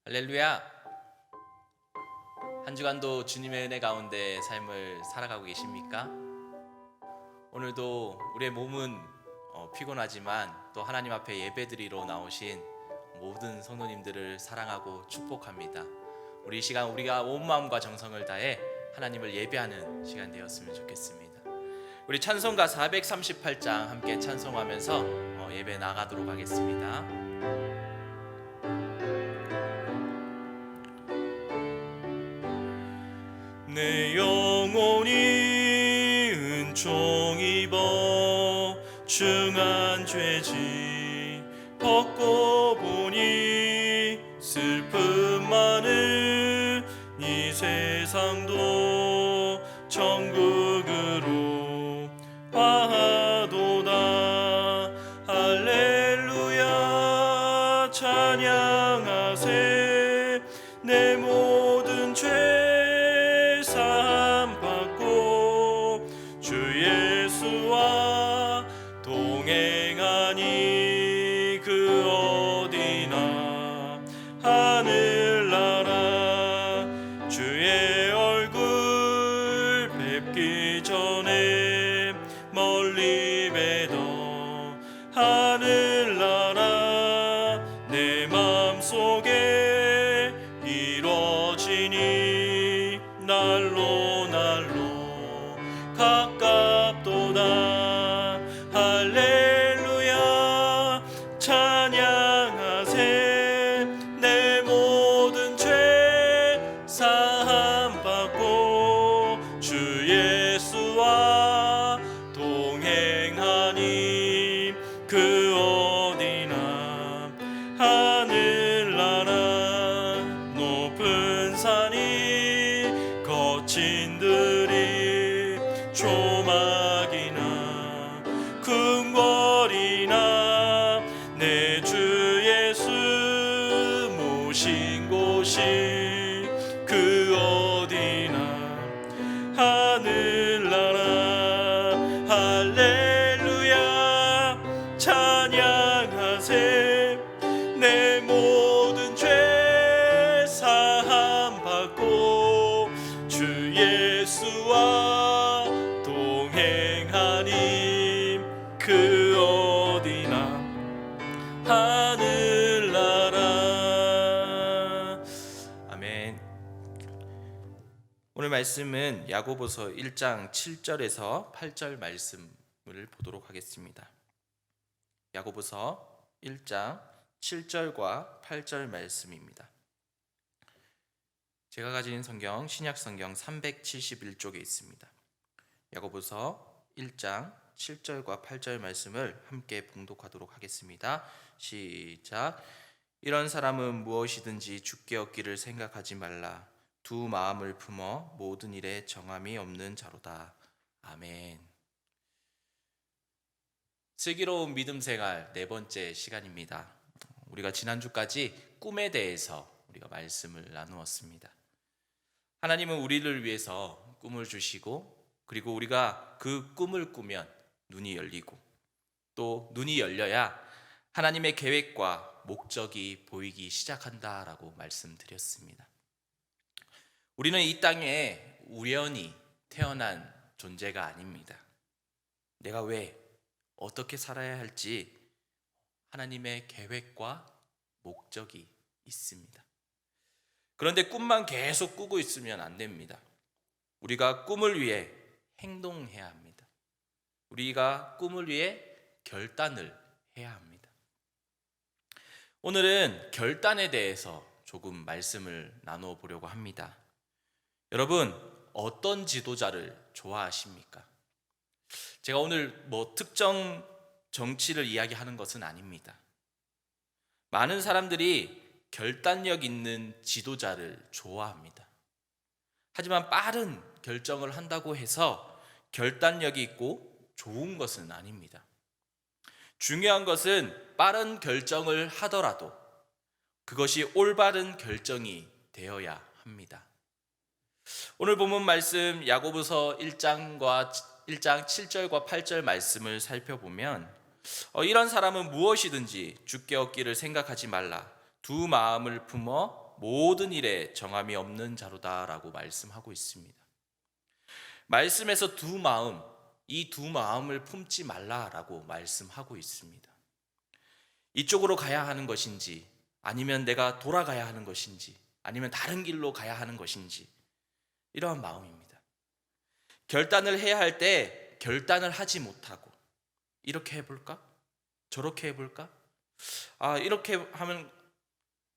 할렐루야. 한 주간도 주님의 은혜 가운데 삶을 살아가고 계십니까? 오늘도 우리의 몸은 피곤하지만 또 하나님 앞에 예배드리러 나오신 모든 성도님들을 사랑하고 축복합니다. 우리 이 시간 우리가 온 마음과 정성을 다해 하나님을 예배하는 시간 되었으면 좋겠습니다. 우리 찬송가 438장 함께 찬송하면서 예배 나가도록 하겠습니다. 내 영혼이 은총 입어 중한 죄지 벗고 보니 슬픔 많은 이 세상도 천국으로 화하도다. 할렐루야 찬양하세. 내 모든 죄 예수와 동행하니 그 어디나 하늘나라 주의 얼굴 뵙기 전에 멀리 뵈던 하늘나라 내 맘속에 이루어지니 날로 가깝도다. 할렐루야 찬양하세. 내 모든 죄 사함 받고 주 예수와 동행하니 그 어디나 하늘나라 높은 산이 거친 들이 조막이나 궁궐이나 내 주 예수 모신 곳이 그 어디나 하늘나라. 할렐루야 찬양하세. 내 모든 죄 사함 받고 주 예수와 동행하니 그 어디나 하늘나라. 아멘. 오늘 말씀은 야고보서 1장 7절에서 8절 말씀을 보도록 하겠습니다. 야고보서 1장 7절과 8절 말씀입니다. 제가 가진 성경 신약성경 371쪽에 있습니다. 야고보서 1장 7절과 8절 말씀을 함께 봉독하도록 하겠습니다. 시작. 이런 사람은 무엇이든지 주께 얻기를 생각하지 말라. 두 마음을 품어 모든 일에 정함이 없는 자로다. 아멘. 슬기로운 믿음 생활 네 번째 시간입니다. 우리가 지난주까지 꿈에 대해서 우리가 말씀을 나누었습니다. 하나님은 우리를 위해서 꿈을 주시고 그리고 우리가 그 꿈을 꾸면 눈이 열리고 또 눈이 열려야 하나님의 계획과 목적이 보이기 시작한다라고 말씀드렸습니다. 우리는 이 땅에 우연히 태어난 존재가 아닙니다. 내가 왜 어떻게 살아야 할지 하나님의 계획과 목적이 있습니다. 그런데 꿈만 계속 꾸고 있으면 안 됩니다. 우리가 꿈을 위해 행동해야 합니다. 우리가 꿈을 위해 결단을 해야 합니다. 오늘은 결단에 대해서 조금 말씀을 나누어 보려고 합니다. 여러분, 어떤 지도자를 좋아하십니까? 제가 오늘 특정 정치를 이야기하는 것은 아닙니다. 많은 사람들이 결단력 있는 지도자를 좋아합니다. 하지만 빠른 결정을 한다고 해서 결단력이 있고 좋은 것은 아닙니다. 중요한 것은 빠른 결정을 하더라도 그것이 올바른 결정이 되어야 합니다. 오늘 본문 말씀 야고보서 1장 7절과 8절 말씀을 살펴보면 이런 사람은 무엇이든지 주께 얻기를 생각하지 말라. 두 마음을 품어 모든 일에 정함이 없는 자로다라고 말씀하고 있습니다. 말씀에서 이 두 마음을 품지 말라라고 말씀하고 있습니다. 이쪽으로 가야 하는 것인지, 아니면 내가 돌아가야 하는 것인지, 아니면 다른 길로 가야 하는 것인지, 이러한 마음입니다. 결단을 해야 할 때 결단을 하지 못하고, 이렇게 해볼까? 저렇게 해볼까? 이렇게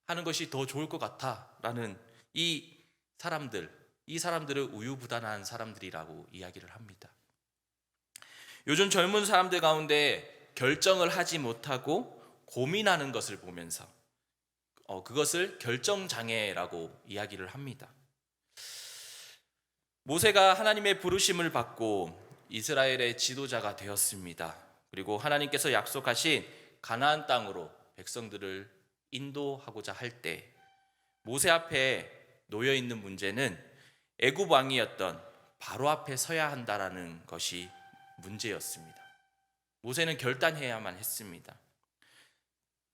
하는 것이 더 좋을 것 같아 라는 이 사람들은 우유부단한 사람들이라고 이야기를 합니다. 요즘 젊은 사람들 가운데 결정을 하지 못하고 고민하는 것을 보면서 그것을 결정장애라고 이야기를 합니다. 모세가 하나님의 부르심을 받고 이스라엘의 지도자가 되었습니다. 그리고 하나님께서 약속하신 가나안 땅으로 백성들을 인도하고자 할 때 모세 앞에 놓여 있는 문제는 애굽 왕이었던 바로 앞에 서야 한다라는 것이 문제였습니다. 모세는 결단해야만 했습니다.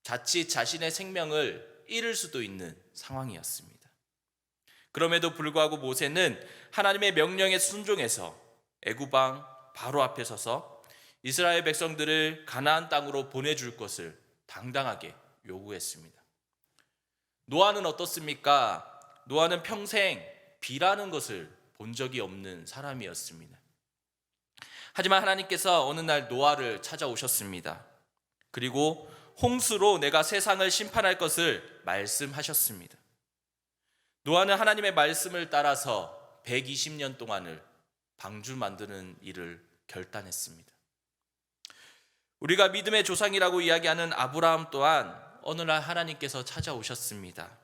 자칫 자신의 생명을 잃을 수도 있는 상황이었습니다. 그럼에도 불구하고 모세는 하나님의 명령에 순종해서 애굽 왕 바로 앞에 서서 이스라엘 백성들을 가나안 땅으로 보내줄 것을 당당하게 요구했습니다. 노아는 어떻습니까? 노아는 평생 비라는 것을 본 적이 없는 사람이었습니다. 하지만 하나님께서 어느 날 노아를 찾아오셨습니다. 그리고 홍수로 내가 세상을 심판할 것을 말씀하셨습니다. 노아는 하나님의 말씀을 따라서 120년 동안을 방주 만드는 일을 결단했습니다. 우리가 믿음의 조상이라고 이야기하는 아브라함 또한 어느 날 하나님께서 찾아오셨습니다.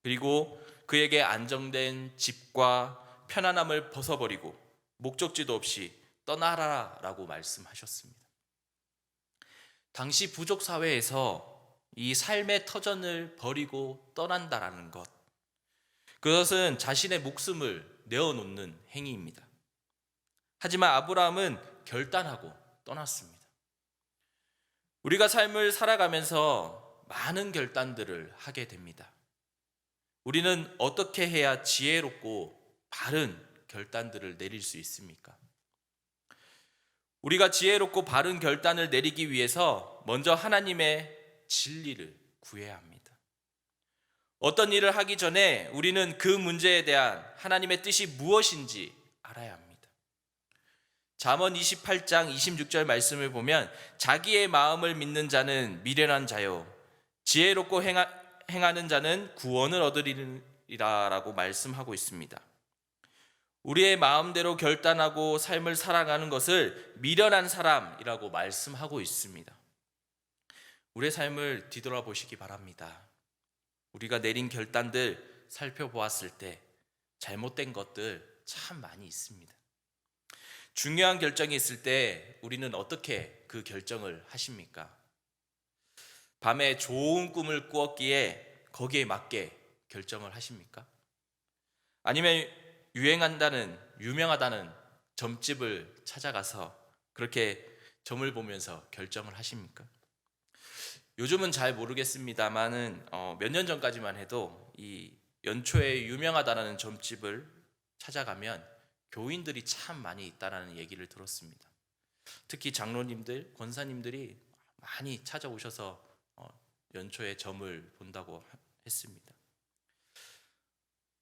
그리고 그에게 안정된 집과 편안함을 벗어버리고 목적지도 없이 떠나라라고 말씀하셨습니다. 당시 부족 사회에서 이 삶의 터전을 버리고 떠난다라는 것, 그것은 자신의 목숨을 내어놓는 행위입니다. 하지만 아브라함은 결단하고 떠났습니다. 우리가 삶을 살아가면서 많은 결단들을 하게 됩니다. 우리는 어떻게 해야 지혜롭고 바른 결단들을 내릴 수 있습니까? 우리가 지혜롭고 바른 결단을 내리기 위해서 먼저 하나님의 진리를 구해야 합니다. 어떤 일을 하기 전에 우리는 그 문제에 대한 하나님의 뜻이 무엇인지 알아야 합니다. 잠언 28장 26절 말씀을 보면 자기의 마음을 믿는 자는 미련한 자요 지혜롭고 행하는 자는 구원을 얻으리라 라고 말씀하고 있습니다. 우리의 마음대로 결단하고 삶을 살아가는 것을 미련한 사람이라고 말씀하고 있습니다. 우리의 삶을 뒤돌아보시기 바랍니다. 우리가 내린 결단들 살펴보았을 때 잘못된 것들 참 많이 있습니다. 중요한 결정이 있을 때 우리는 어떻게 그 결정을 하십니까? 밤에 좋은 꿈을 꾸었기에 거기에 맞게 결정을 하십니까? 아니면 유명하다는 점집을 찾아가서 그렇게 점을 보면서 결정을 하십니까? 요즘은 잘 모르겠습니다만은 몇 년 전까지만 해도 이 연초에 유명하다는 점집을 찾아가면 교인들이 참 많이 있다라는 얘기를 들었습니다. 특히 장로님들, 권사님들이 많이 찾아오셔서 연초에 점을 본다고 했습니다.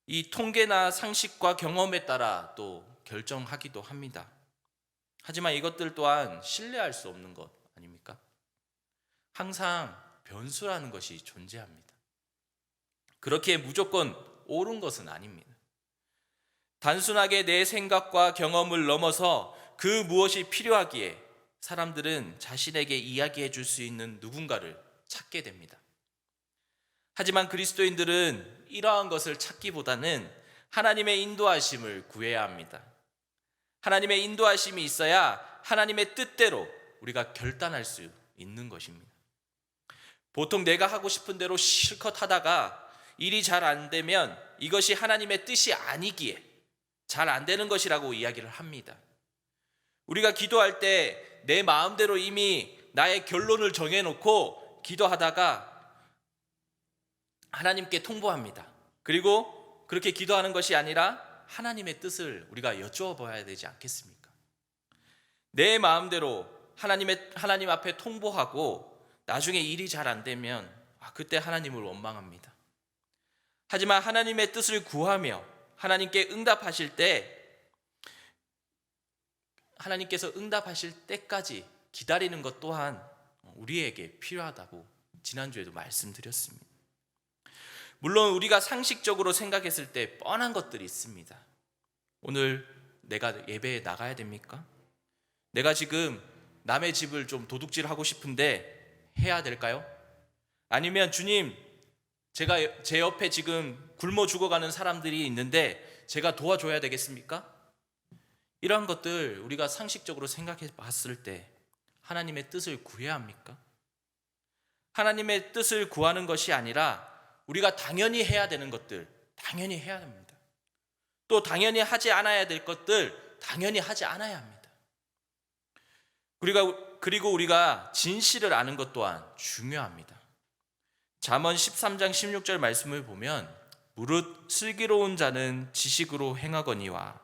이 통계나 상식과 경험에 따라 또 결정하기도 합니다. 하지만 이것들 또한 신뢰할 수 없는 것 아닙니까? 항상 변수라는 것이 존재합니다. 그렇게 무조건 옳은 것은 아닙니다. 단순하게 내 생각과 경험을 넘어서 그 무엇이 필요하기에 사람들은 자신에게 이야기해 줄 수 있는 누군가를 찾게 됩니다. 하지만 그리스도인들은 이러한 것을 찾기보다는 하나님의 인도하심을 구해야 합니다. 하나님의 인도하심이 있어야 하나님의 뜻대로 우리가 결단할 수 있는 것입니다. 보통 내가 하고 싶은 대로 실컷 하다가 일이 잘 안 되면 이것이 하나님의 뜻이 아니기에 잘 안 되는 것이라고 이야기를 합니다. 우리가 기도할 때 내 마음대로 이미 나의 결론을 정해놓고 기도하다가 하나님께 통보합니다. 그리고 그렇게 기도하는 것이 아니라 하나님의 뜻을 우리가 여쭈어봐야 되지 않겠습니까? 내 마음대로 하나님 앞에 통보하고 나중에 일이 잘 안 되면 그때 하나님을 원망합니다. 하지만 하나님의 뜻을 구하며 하나님께 응답하실 때, 하나님께서 응답하실 때까지 기다리는 것 또한 우리에게 필요하다고 지난주에도 말씀드렸습니다. 물론 우리가 상식적으로 생각했을 때 뻔한 것들이 있습니다. 오늘 내가 예배에 나가야 됩니까? 내가 지금 남의 집을 좀 도둑질하고 싶은데 해야 될까요? 아니면 주님, 제가 제 옆에 지금 굶어 죽어가는 사람들이 있는데 제가 도와줘야 되겠습니까? 이러한 것들 우리가 상식적으로 생각해 봤을 때 하나님의 뜻을 구해야 합니까? 하나님의 뜻을 구하는 것이 아니라 우리가 당연히 해야 되는 것들 당연히 해야 합니다. 또 당연히 하지 않아야 될 것들 당연히 하지 않아야 합니다. 그리고 우리가 진실을 아는 것 또한 중요합니다. 잠언 13장 16절 말씀을 보면 무릇 슬기로운 자는 지식으로 행하거니와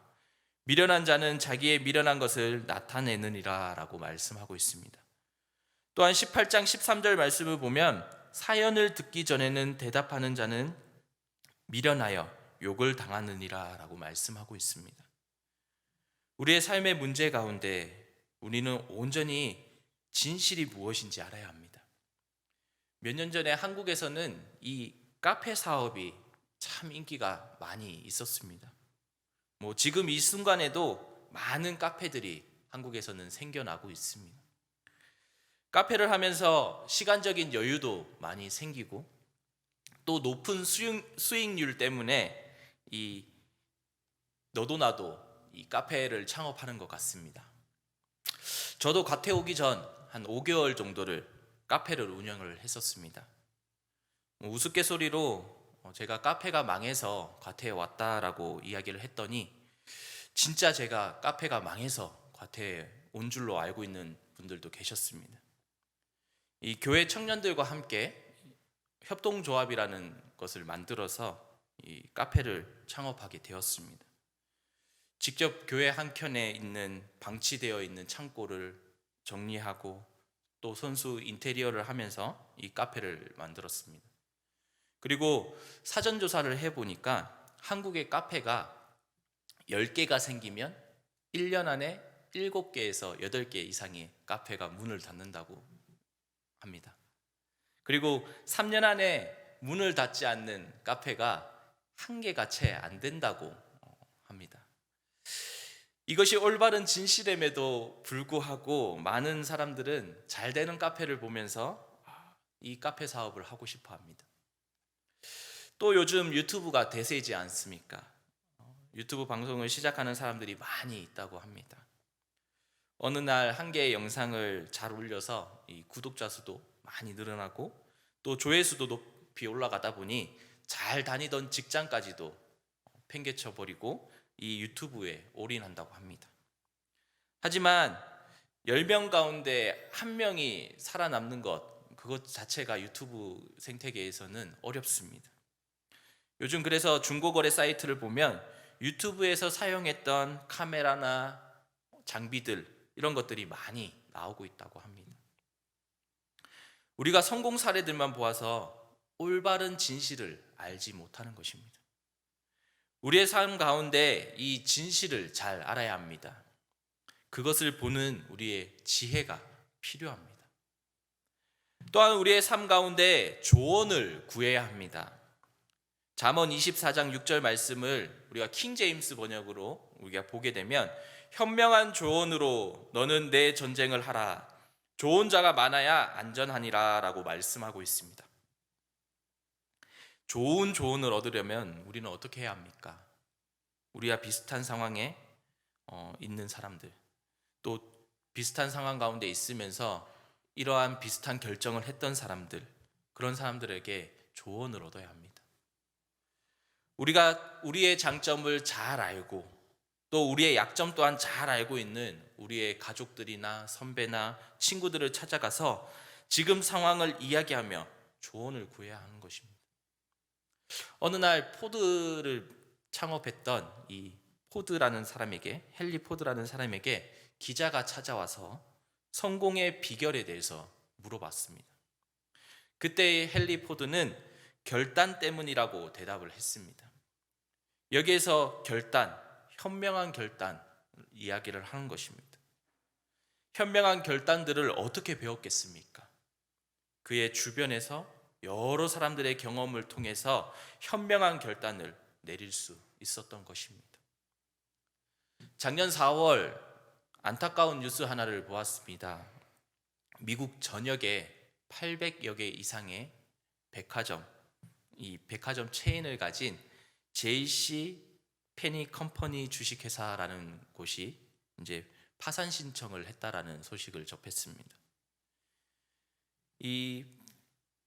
미련한 자는 자기의 미련한 것을 나타내느니라 라고 말씀하고 있습니다. 또한 18장 13절 말씀을 보면 사연을 듣기 전에는 대답하는 자는 미련하여 욕을 당하느니라 라고 말씀하고 있습니다. 우리의 삶의 문제 가운데 우리는 온전히 진실이 무엇인지 알아야 합니다. 몇 년 전에 한국에서는 이 카페 사업이 참 인기가 많이 있었습니다. 지금 이 순간에도 많은 카페들이 한국에서는 생겨나고 있습니다. 카페를 하면서 시간적인 여유도 많이 생기고 또 높은 수익률 때문에 너도 나도 이 카페를 창업하는 것 같습니다. 저도 갓해 오기 전 한 5개월 정도를 카페를 운영을 했었습니다. 우스갯소리로 제가 카페가 망해서 갓해에 왔다라고 이야기를 했더니 진짜 제가 카페가 망해서 갓해에 온 줄로 알고 있는 분들도 계셨습니다. 이 교회 청년들과 함께 협동조합이라는 것을 만들어서 이 카페를 창업하게 되었습니다. 직접 교회 한켠에 있는 방치되어 있는 창고를 정리하고 또 손수 인테리어를 하면서 이 카페를 만들었습니다. 그리고 사전조사를 해보니까 한국의 카페가 10개가 생기면 1년 안에 7개에서 8개 이상의 카페가 문을 닫는다고 합니다. 그리고 3년 안에 문을 닫지 않는 카페가 1개가 채 안 된다고 합니다. 이것이 올바른 진실임에도 불구하고 많은 사람들은 잘 되는 카페를 보면서 이 카페 사업을 하고 싶어 합니다. 또 요즘 유튜브가 대세이지 않습니까? 유튜브 방송을 시작하는 사람들이 많이 있다고 합니다. 어느 날 한 개의 영상을 잘 올려서 이 구독자 수도 많이 늘어나고 또 조회수도 높이 올라가다 보니 잘 다니던 직장까지도 팽개쳐 버리고 이 유튜브에 올인한다고 합니다. 하지만 10명 가운데 1명이 살아남는 그것 자체가 유튜브 생태계에서는 어렵습니다. 요즘 그래서 중고거래 사이트를 보면 유튜브에서 사용했던 카메라나 장비들 이런 것들이 많이 나오고 있다고 합니다. 우리가 성공 사례들만 보아서 올바른 진실을 알지 못하는 것입니다. 우리의 삶 가운데 이 진실을 잘 알아야 합니다. 그것을 보는 우리의 지혜가 필요합니다. 또한 우리의 삶 가운데 조언을 구해야 합니다. 잠언 24장 6절 말씀을 우리가 킹 제임스 번역으로 우리가 보게 되면 현명한 조언으로 너는 내 전쟁을 하라. 좋은 자가 많아야 안전하니라 라고 말씀하고 있습니다. 좋은 조언을 얻으려면 우리는 어떻게 해야 합니까? 우리와 비슷한 상황에 있는 사람들, 또 비슷한 상황 가운데 있으면서 이러한 비슷한 결정을 했던 사람들, 그런 사람들에게 조언을 얻어야 합니다. 우리가 우리의 장점을 잘 알고 또 우리의 약점 또한 잘 알고 있는 우리의 가족들이나 선배나 친구들을 찾아가서 지금 상황을 이야기하며 조언을 구해야 하는 것입니다. 어느 날 포드를 창업했던 이 포드라는 사람에게, 헨리 포드라는 사람에게 기자가 찾아와서 성공의 비결에 대해서 물어봤습니다. 그때 헨리 포드는 결단 때문이라고 대답을 했습니다. 여기에서 결단, 현명한 결단 이야기를 하는 것입니다. 현명한 결단들을 어떻게 배웠겠습니까? 그의 주변에서 여러 사람들의 경험을 통해서 현명한 결단을 내릴 수 있었던 것입니다. 작년 4월 안타까운 뉴스 하나를 보았습니다. 미국 전역에 800여 개 이상의 백화점, 이 백화점 체인을 가진 JC 페니 컴퍼니 주식회사라는 곳이 이제 파산 신청을 했다라는 소식을 접했습니다. 이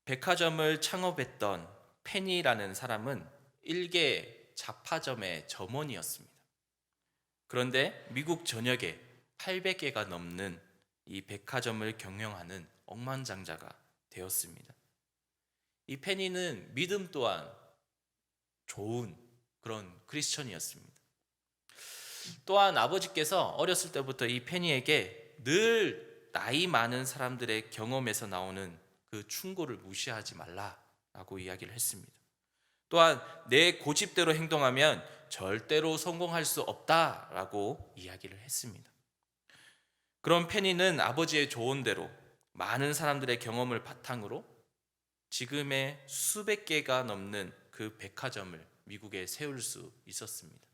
백화점을 창업했던 페니라는 사람은 일개 잡화점의 점원이었습니다. 그런데 미국 전역에 800개가 넘는 이 백화점을 경영하는 억만장자가 되었습니다. 이 페니는 믿음 또한 좋은 그런 크리스천이었습니다. 또한 아버지께서 어렸을 때부터 이 페니에게 늘 나이 많은 사람들의 경험에서 나오는 그 충고를 무시하지 말라라고 이야기를 했습니다. 또한 내 고집대로 행동하면 절대로 성공할 수 없다라고 이야기를 했습니다. 그런 페니는 아버지의 조언대로 많은 사람들의 경험을 바탕으로 지금의 수백 개가 넘는 그 백화점을 미국에 세울 수 있었습니다.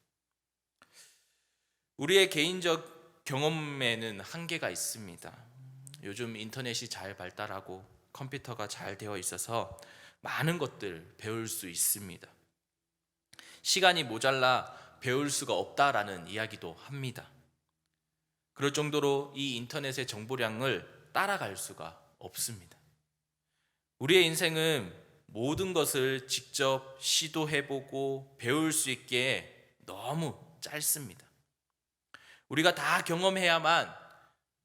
우리의 개인적 경험에는 한계가 있습니다. 요즘 인터넷이 잘 발달하고 컴퓨터가 잘 되어 있어서 많은 것들 배울 수 있습니다. 시간이 모자라 배울 수가 없다라는 이야기도 합니다. 그럴 정도로 이 인터넷의 정보량을 따라갈 수가 없습니다. 우리의 인생은 모든 것을 직접 시도해보고 배울 수 있기에 너무 짧습니다. 우리가 다 경험해야만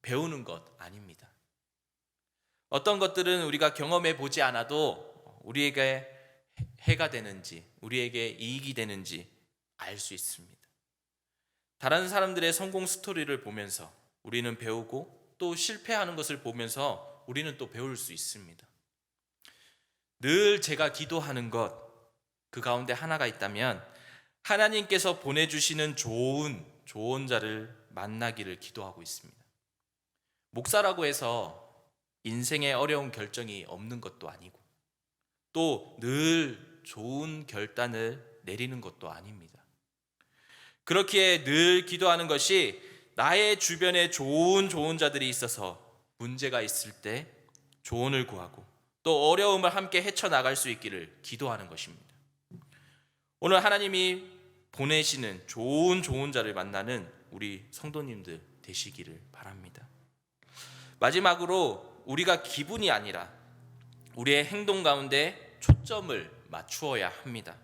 배우는 것 아닙니다. 어떤 것들은 우리가 경험해 보지 않아도 우리에게 해가 되는지, 우리에게 이익이 되는지 알 수 있습니다. 다른 사람들의 성공 스토리를 보면서 우리는 배우고 또 실패하는 것을 보면서 우리는 또 배울 수 있습니다. 늘 제가 기도하는 것, 그 가운데 하나가 있다면 하나님께서 보내주시는 좋은 조언자를 만나기를 기도하고 있습니다. 목사라고 해서 인생의 어려운 결정이 없는 것도 아니고 또 늘 좋은 결단을 내리는 것도 아닙니다. 그렇기에 늘 기도하는 것이 나의 주변에 좋은 조언자들이 있어서 문제가 있을 때 조언을 구하고 또 어려움을 함께 헤쳐나갈 수 있기를 기도하는 것입니다. 오늘 하나님이 보내시는 좋은 조언자를 만나는 우리 성도님들 되시기를 바랍니다. 마지막으로 우리가 기분이 아니라 우리의 행동 가운데 초점을 맞추어야 합니다.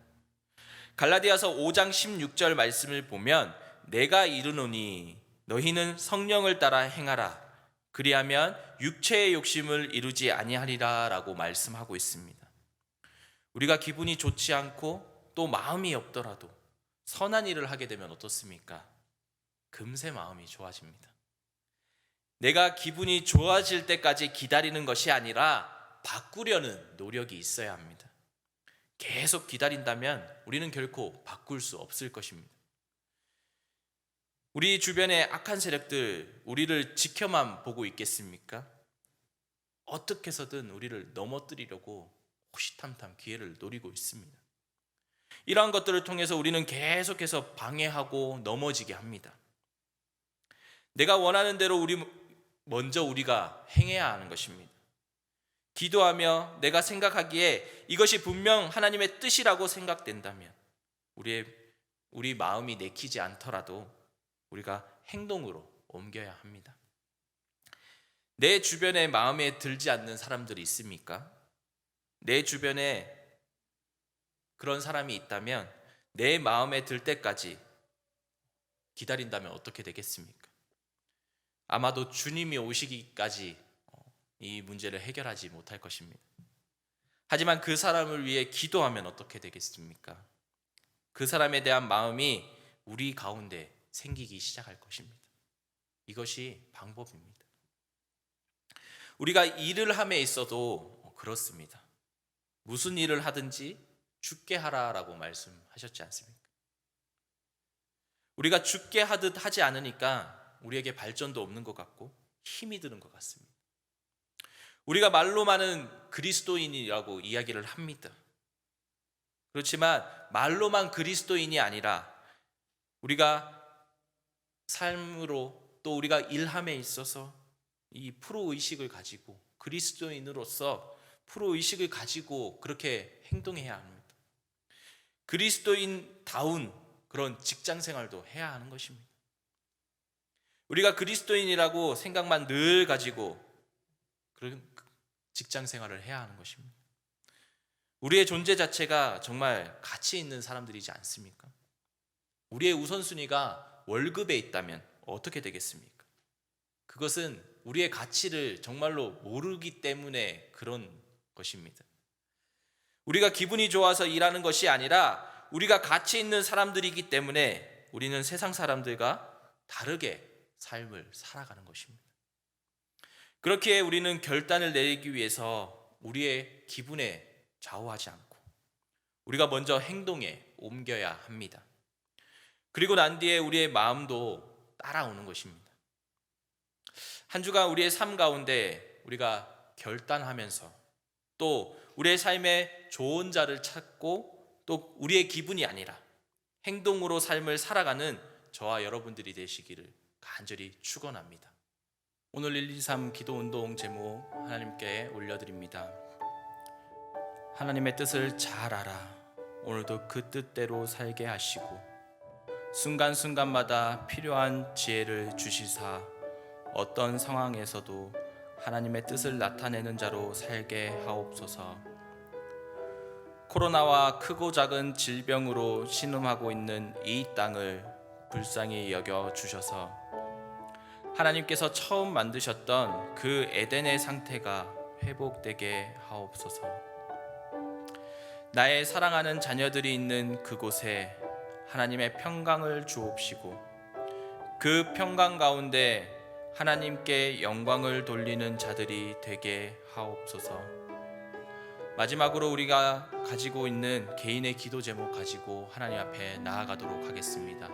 갈라디아서 5장 16절 말씀을 보면 내가 이르노니 너희는 성령을 따라 행하라 그리하면 육체의 욕심을 이루지 아니하리라 라고 말씀하고 있습니다. 우리가 기분이 좋지 않고 또 마음이 없더라도 선한 일을 하게 되면 어떻습니까? 금세 마음이 좋아집니다. 내가 기분이 좋아질 때까지 기다리는 것이 아니라 바꾸려는 노력이 있어야 합니다. 계속 기다린다면 우리는 결코 바꿀 수 없을 것입니다. 우리 주변의 악한 세력들 우리를 지켜만 보고 있겠습니까? 어떻게 해서든 우리를 넘어뜨리려고 호시탐탐 기회를 노리고 있습니다. 이러한 것들을 통해서 우리는 계속해서 방해하고 넘어지게 합니다. 내가 원하는 대로 우리가 행해야 하는 것입니다. 기도하며 내가 생각하기에 이것이 분명 하나님의 뜻이라고 생각된다면 우리 마음이 내키지 않더라도 우리가 행동으로 옮겨야 합니다. 내 주변에 마음에 들지 않는 사람들이 있습니까? 내 주변에 그런 사람이 있다면 내 마음에 들 때까지 기다린다면 어떻게 되겠습니까? 아마도 주님이 오시기까지 이 문제를 해결하지 못할 것입니다. 하지만 그 사람을 위해 기도하면 어떻게 되겠습니까? 그 사람에 대한 마음이 우리 가운데 생기기 시작할 것입니다. 이것이 방법입니다. 우리가 일을 함에 있어도 그렇습니다. 무슨 일을 하든지 죽게 하라라고 말씀하셨지 않습니까? 우리가 죽게 하듯 하지 않으니까 우리에게 발전도 없는 것 같고 힘이 드는 것 같습니다. 우리가 말로만은 그리스도인이라고 이야기를 합니다. 그렇지만 말로만 그리스도인이 아니라 우리가 삶으로 또 우리가 일함에 있어서 이 프로의식을 가지고 그리스도인으로서 프로의식을 가지고 그렇게 행동해야 합니다. 그리스도인다운 그런 직장생활도 해야 하는 것입니다. 우리가 그리스도인이라고 생각만 늘 가지고 그런 직장생활을 해야 하는 것입니다. 우리의 존재 자체가 정말 가치 있는 사람들이지 않습니까? 우리의 우선순위가 월급에 있다면 어떻게 되겠습니까? 그것은 우리의 가치를 정말로 모르기 때문에 그런 것입니다. 우리가 기분이 좋아서 일하는 것이 아니라 우리가 가치 있는 사람들이기 때문에 우리는 세상 사람들과 다르게 삶을 살아가는 것입니다. 그렇기에 우리는 결단을 내리기 위해서 우리의 기분에 좌우하지 않고 우리가 먼저 행동에 옮겨야 합니다. 그리고 난 뒤에 우리의 마음도 따라오는 것입니다. 한 주간 우리의 삶 가운데 우리가 결단하면서 또 우리의 삶에 좋은 자를 찾고 또 우리의 기분이 아니라 행동으로 삶을 살아가는 저와 여러분들이 되시기를 간절히 축원합니다. 오늘 123 기도운동 제목 하나님께 올려드립니다. 하나님의 뜻을 잘 알아 오늘도 그 뜻대로 살게 하시고 순간순간마다 필요한 지혜를 주시사 어떤 상황에서도 하나님의 뜻을 나타내는 자로 살게 하옵소서. 코로나와 크고 작은 질병으로 신음하고 있는 이 땅을 불쌍히 여겨 주셔서 하나님께서 처음 만드셨던 그 에덴의 상태가 회복되게 하옵소서. 나의 사랑하는 자녀들이 있는 그곳에 하나님의 평강을 주옵시고 그 평강 가운데 하나님께 영광을 돌리는 자들이 되게 하옵소서. 마지막으로 우리가 가지고 있는 개인의 기도 제목 가지고 하나님 앞에 나아가도록 하겠습니다.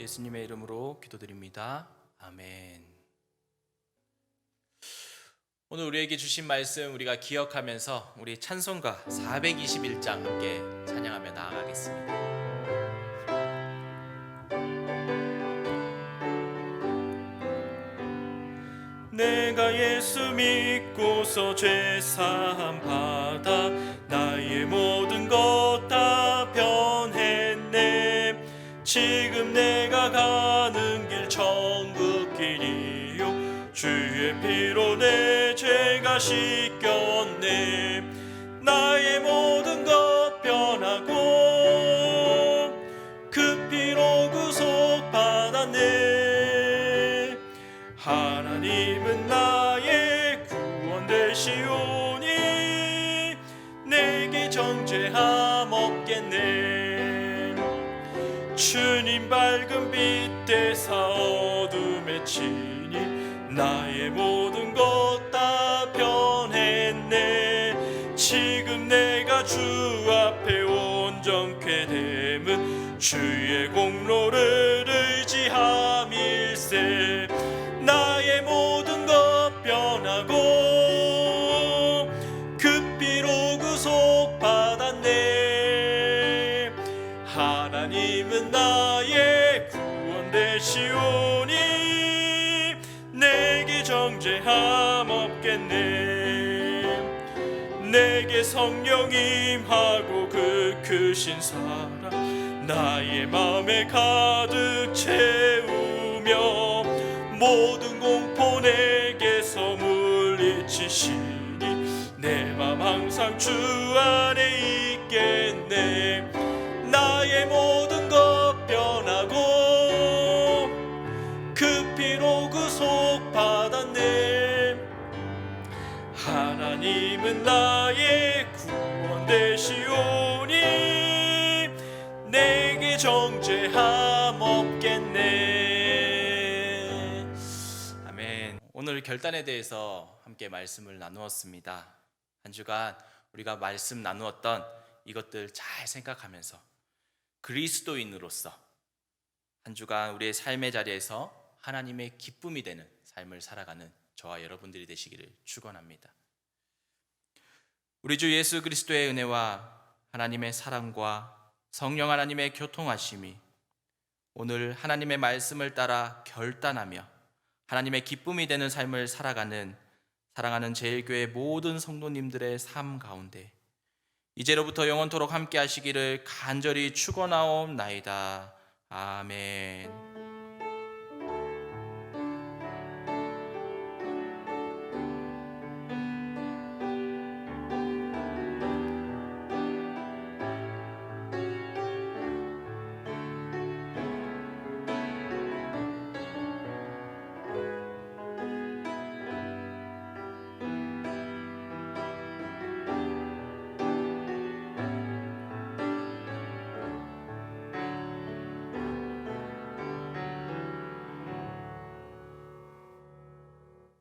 예수님의 이름으로 기도드립니다. 아멘. 오늘 우리에게 주신 말씀 우리가 기억하면서 우리 찬송가 421장 함께 찬양하며 나아가겠습니다. 내가 예수 믿고서 죄사함 받아 나의 모든 것 다 변했네. 지금 내가 가는 길 천국 길이요 주의 피로 내 죄가 씻겼네. 나의 모든 것 변하고 그 피로 구속받았네. 하나님은 나의 구원 되시오니 내게 정죄함 없겠네. 주님 밝은 빛 대사 어둠에 치니 내가 주 앞에 온전케 됨은 주의 공로를 의지함일세. 나의 모든 것 변하고 그 피로 구속받았네. 하나님은 나의 구원 되시오니 내게 정죄함 없겠네. 내게 성령 임하고 그 크신 사랑 나의 맘에 가득 채우며 모든 공포 내게서 물리치시니 내 맘 항상 주 안에 있겠네. 나의 모든 것 변하고 그 피로 구속받았네. 하나님은 나의 구원 되시오니 내게 정죄함 없겠네. 아멘. 오늘 결단에 대해서 함께 말씀을 나누었습니다. 한 주간 우리가 말씀 나누었던 이것들 잘 생각하면서 그리스도인으로서 한 주간 우리의 삶의 자리에서 하나님의 기쁨이 되는 삶을 살아가는 저와 여러분들이 되시기를 축원합니다. 우리 주 예수 그리스도의 은혜와 하나님의 사랑과 성령 하나님의 교통하심이 오늘 하나님의 말씀을 따라 결단하며 하나님의 기쁨이 되는 삶을 살아가는 사랑하는 제일교회 모든 성도님들의 삶 가운데 이제로부터 영원토록 함께 하시기를 간절히 축원하옵나이다. 아멘.